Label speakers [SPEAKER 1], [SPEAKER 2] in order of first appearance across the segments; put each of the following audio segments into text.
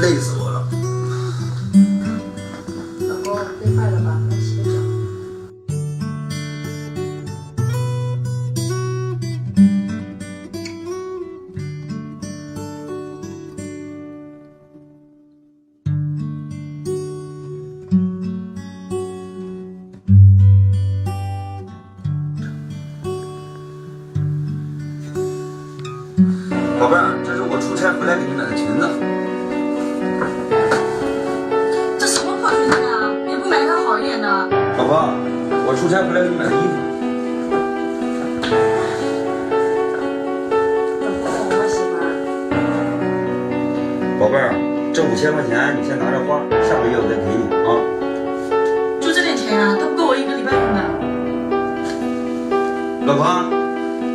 [SPEAKER 1] 累死我了。
[SPEAKER 2] 老公，累坏了吧？来洗个脚。
[SPEAKER 1] 宝贝儿，这是我出差回来给你买的裙子。
[SPEAKER 2] 这什么破裙子啊？也不买它好一点的。
[SPEAKER 1] 宝宝，我出差回来给你买的衣服。
[SPEAKER 2] 我喜欢。
[SPEAKER 1] 宝贝儿，这5000块钱你先拿着花，下个月我再给你啊。
[SPEAKER 2] 就这点钱啊，都不够我1个礼拜用的。
[SPEAKER 1] 老婆，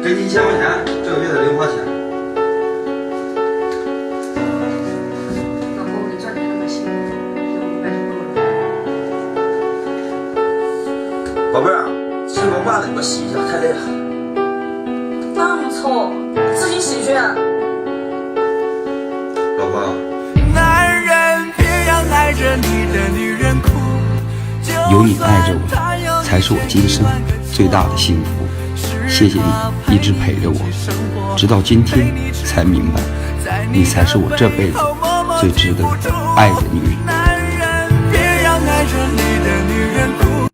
[SPEAKER 1] 给你1000块钱，这个月的零花钱。
[SPEAKER 2] 老公，你赚钱那么辛苦，给我500就够了。
[SPEAKER 1] 宝贝儿，这个袜子你给我洗一下，太累了。
[SPEAKER 2] 那么臭，自己洗去。
[SPEAKER 1] 老婆，
[SPEAKER 3] 男人别让爱着你的女人哭，
[SPEAKER 4] 有你爱着我，才是我今生最大的幸福。谢谢你一直陪着我，直到今天才明白，你才是我这辈子最值得爱的女人。